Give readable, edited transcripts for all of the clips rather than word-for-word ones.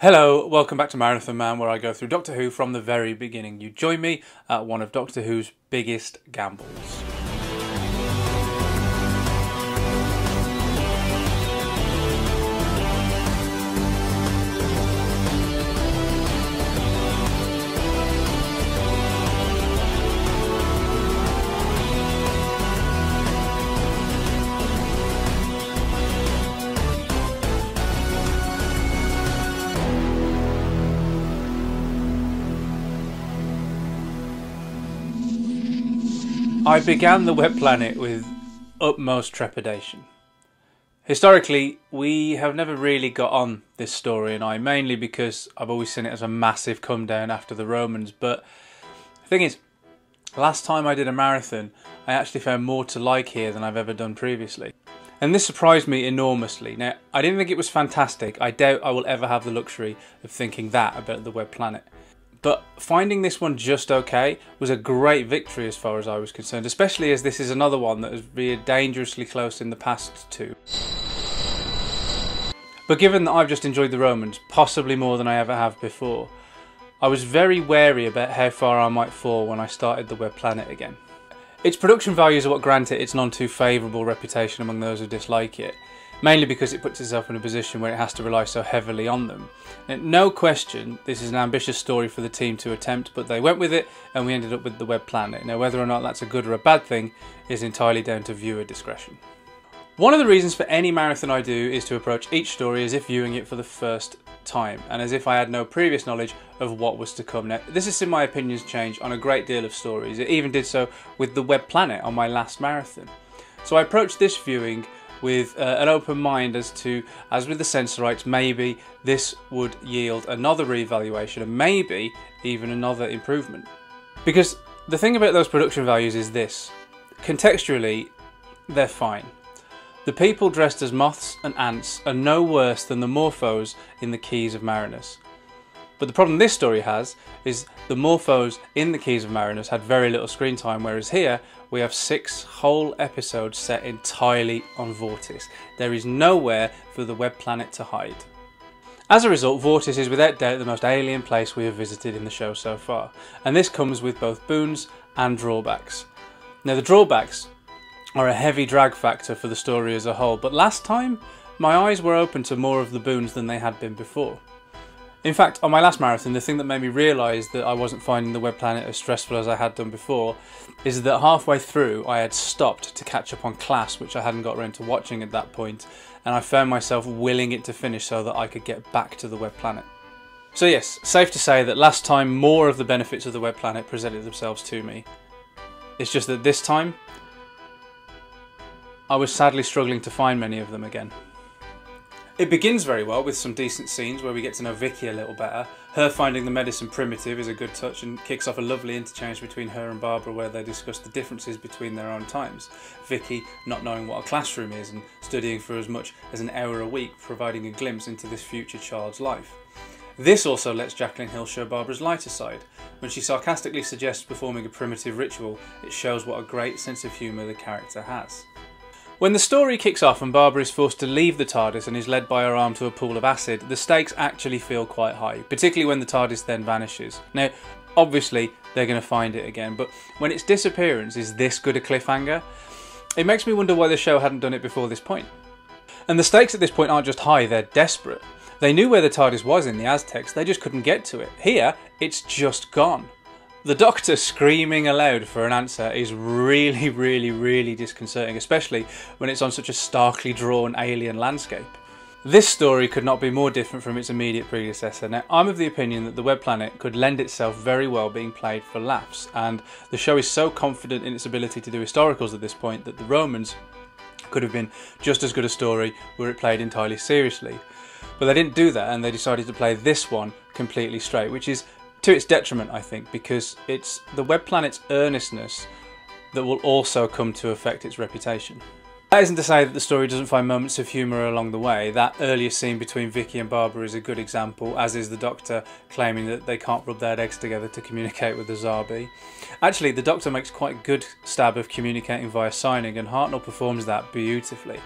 Hello, welcome back to Marathon Man, where I go through Doctor Who from the very beginning. You join me at one of Doctor Who's biggest gambles. I began the Web Planet with utmost trepidation. Historically, we have never really got on this story, and mainly because I've always seen it as a massive come down after the Romans. But the thing is, last time I did a marathon, I actually found more to like here than I've ever done previously. And this surprised me enormously. Now, I didn't think it was fantastic. I doubt I will ever have the luxury of thinking that about the Web Planet. But finding this one just okay was a great victory as far as I was concerned, especially as this is another one that has veered dangerously close in the past too. But given that I've just enjoyed the Romans, possibly more than I ever have before, I was very wary about how far I might fall when I started the Web Planet again. Its production values are what grant it its none too favourable reputation among those who dislike it, mainly because it puts itself in a position where it has to rely so heavily on them. Now, no question, this is an ambitious story for the team to attempt, but they went with it and we ended up with the Web Planet. Now, whether or not that's a good or a bad thing is entirely down to viewer discretion. One of the reasons for any marathon I do is to approach each story as if viewing it for the first time, and as if I had no previous knowledge of what was to come. Now, this has seen my opinions change on a great deal of stories. It even did so with the Web Planet on my last marathon. So I approached this viewing with an open mind as with the Sensorites, maybe this would yield another reevaluation and maybe even another improvement. Because the thing about those production values is this: contextually, they're fine. The people dressed as moths and ants are no worse than the morphos in the Keys of Marinus. But the problem this story has is the morphos in the Keys of Marinus had very little screen time, whereas here we have 6 whole episodes set entirely on Vortis. There is nowhere for the Web Planet to hide. As a result, Vortis is without doubt the most alien place we have visited in the show so far, and this comes with both boons and drawbacks. Now, the drawbacks are a heavy drag factor for the story as a whole, but last time my eyes were open to more of the boons than they had been before. In fact, on my last marathon, the thing that made me realise that I wasn't finding the Web Planet as stressful as I had done before is that halfway through I had stopped to catch up on class, which I hadn't got around to watching at that point, and I found myself willing it to finish so that I could get back to the Web Planet. So yes, safe to say that last time more of the benefits of the Web Planet presented themselves to me. It's just that this time I was sadly struggling to find many of them again. It begins very well with some decent scenes where we get to know Vicky a little better. Her finding the medicine primitive is a good touch and kicks off a lovely interchange between her and Barbara where they discuss the differences between their own times. Vicky not knowing what a classroom is and studying for as much as an hour a week, providing a glimpse into this future child's life. This also lets Jacqueline Hill show Barbara's lighter side. When she sarcastically suggests performing a primitive ritual, it shows what a great sense of humour the character has. When the story kicks off and Barbara is forced to leave the TARDIS and is led by her arm to a pool of acid, the stakes actually feel quite high, particularly when the TARDIS then vanishes. Now, obviously they're going to find it again, but when its disappearance is this good a cliffhanger, it makes me wonder why the show hadn't done it before this point. And the stakes at this point aren't just high, they're desperate. They knew where the TARDIS was in the Aztecs, they just couldn't get to it. Here, it's just gone. The Doctor screaming aloud for an answer is really disconcerting, especially when it's on such a starkly drawn alien landscape. This story could not be more different from its immediate predecessor. Now, I'm of the opinion that the Web Planet could lend itself very well being played for laughs, and the show is so confident in its ability to do historicals at this point that the Romans could have been just as good a story were it played entirely seriously. But they didn't do that, and they decided to play this one completely straight, which is to its detriment, I think, because it's the Web Planet's earnestness that will also come to affect its reputation. That isn't to say that the story doesn't find moments of humour along the way. That earlier scene between Vicky and Barbara is a good example, as is the Doctor claiming that they can't rub their eggs together to communicate with the Zarbi. Actually, the Doctor makes quite a good stab of communicating via signing, and Hartnell performs that beautifully.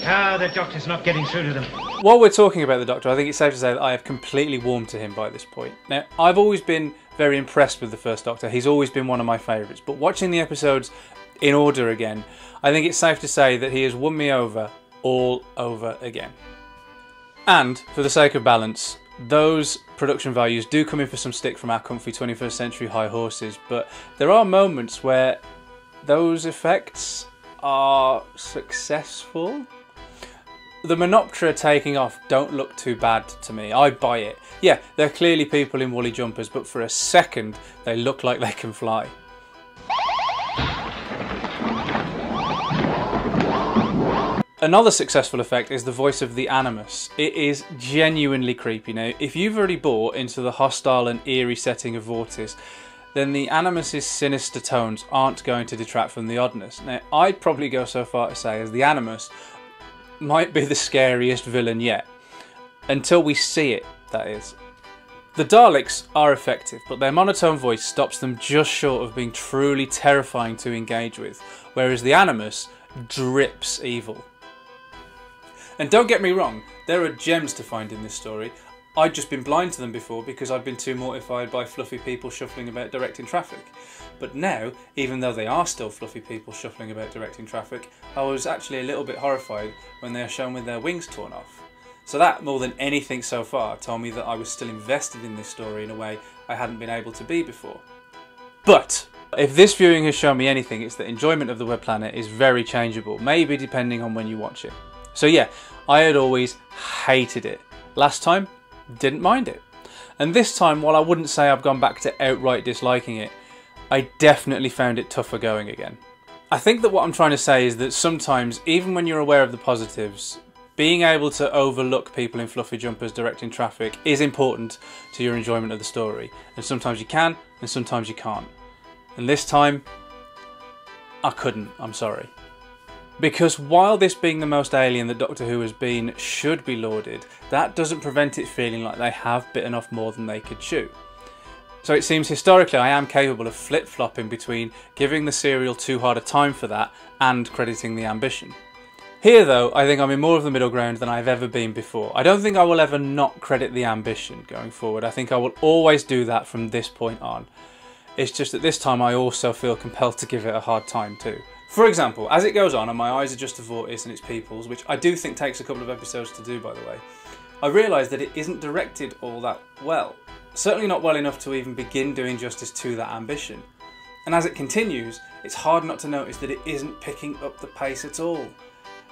The doctor's not getting through to them. While we're talking about the Doctor, I think it's safe to say that I have completely warmed to him by this point. Now, I've always been very impressed with the first Doctor. He's always been one of my favourites. But watching the episodes in order again, I think it's safe to say that he has won me over all over again. And, for the sake of balance, those production values do come in for some stick from our comfy 21st century high horses, but there are moments where those effects are successful. The Menoptera taking off don't look too bad to me. I buy it. Yeah, they're clearly people in woolly jumpers, but for a second they look like they can fly. Another successful effect is the voice of the Animus. It is genuinely creepy. Now, if you've already bought into the hostile and eerie setting of Vortis, then the Animus's sinister tones aren't going to detract from the oddness. Now, I'd probably go so far to say as the Animus might be the scariest villain yet. Until we see it, that is. The Daleks are effective, but their monotone voice stops them just short of being truly terrifying to engage with, whereas the Animus drips evil. And don't get me wrong, there are gems to find in this story. I'd just been blind to them before because I'd been too mortified by fluffy people shuffling about directing traffic. But now, even though they are still fluffy people shuffling about directing traffic, I was actually a little bit horrified when they are shown with their wings torn off. So that, more than anything so far, told me that I was still invested in this story in a way I hadn't been able to be before. But if this viewing has shown me anything, it's that enjoyment of the Web Planet is very changeable, maybe depending on when you watch it. So yeah, I had always hated it. Last time, didn't mind it. And this time, while I wouldn't say I've gone back to outright disliking it, I definitely found it tougher going again. I think that what I'm trying to say is that sometimes, even when you're aware of the positives, being able to overlook people in fluffy jumpers directing traffic is important to your enjoyment of the story. And sometimes you can, and sometimes you can't. And this time, I couldn't, I'm sorry. Because while this being the most alien that Doctor Who has been should be lauded, that doesn't prevent it feeling like they have bitten off more than they could chew. So it seems historically I am capable of flip-flopping between giving the serial too hard a time for that and crediting the ambition. Here though, I think I'm in more of the middle ground than I've ever been before. I don't think I will ever not credit the ambition going forward. I think I will always do that from this point on. It's just that this time I also feel compelled to give it a hard time too. For example, as it goes on and my eyes adjust to Vortis and its peoples, which I do think takes a couple of episodes to do by the way, I realise that it isn't directed all that well. Certainly not well enough to even begin doing justice to that ambition. And as it continues, it's hard not to notice that it isn't picking up the pace at all.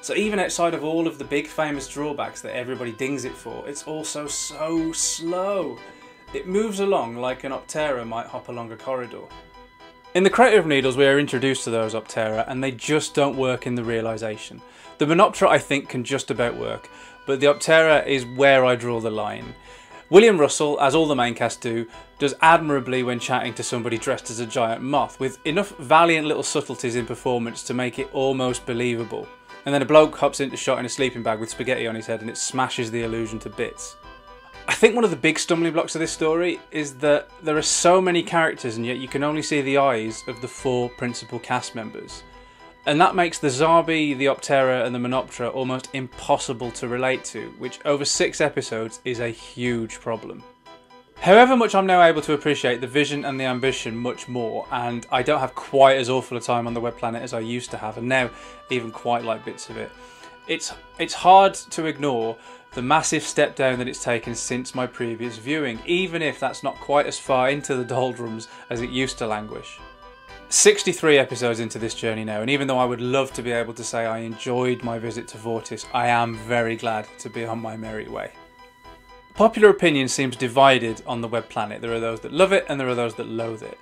So even outside of all of the big famous drawbacks that everybody dings it for, it's also so slow. It moves along like an Optera might hop along a corridor. In the Crater of Needles we are introduced to those Optera and they just don't work in the realisation. The Menoptera I think can just about work, but the Optera is where I draw the line. William Russell, as all the main cast do, does admirably when chatting to somebody dressed as a giant moth, with enough valiant little subtleties in performance to make it almost believable. And then a bloke hops into shot in a sleeping bag with spaghetti on his head and it smashes the illusion to bits. I think one of the big stumbling blocks of this story is that there are so many characters and yet you can only see the eyes of the 4 principal cast members. And that makes the Zarbi, the Optera and the Menoptera almost impossible to relate to, which over 6 episodes is a huge problem. However much I'm now able to appreciate the vision and the ambition much more, and I don't have quite as awful a time on the Web Planet as I used to have, and now even quite like bits of it, it's hard to ignore the massive step down that it's taken since my previous viewing, even if that's not quite as far into the doldrums as it used to languish. 63 episodes into this journey now, and even though I would love to be able to say I enjoyed my visit to Vortis, I am very glad to be on my merry way. Popular opinion seems divided on the Web Planet. There are those that love it and there are those that loathe it.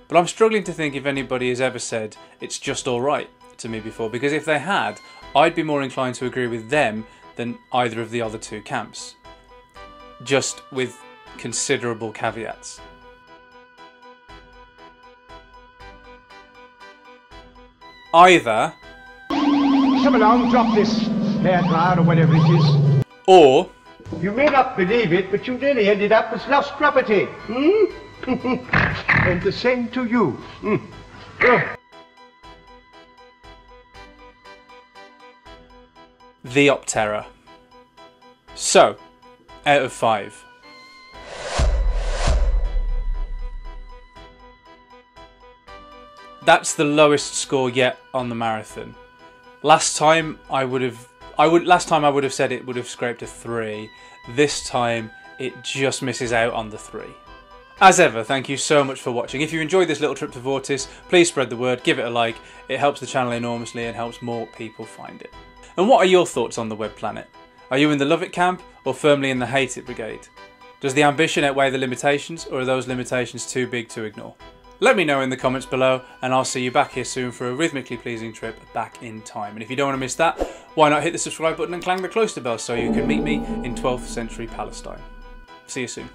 But I'm struggling to think if anybody has ever said it's just alright to me before, because if they had, I'd be more inclined to agree with them than either of the other 2 camps. Just with considerable caveats. Either Come along, drop this hairdryer or whatever it is. Or You may not believe it, but you nearly ended up as lost property. And the same to you. the Optera. So, out of 5. That's the lowest score yet on the marathon. Last time I would have said it would have scraped a 3. This time it just misses out on the 3. As ever, thank you so much for watching. If you enjoyed this little trip to Vortis, please spread the word, give it a like. It helps the channel enormously and helps more people find it. And what are your thoughts on the web planet? Are you in the love it camp or firmly in the hate it brigade? Does the ambition outweigh the limitations, or are those limitations too big to ignore? Let me know in the comments below, and I'll see you back here soon for a rhythmically pleasing trip back in time. And if you don't want to miss that, why not hit the subscribe button and clang the cloister bell so you can meet me in 12th century Palestine. See you soon.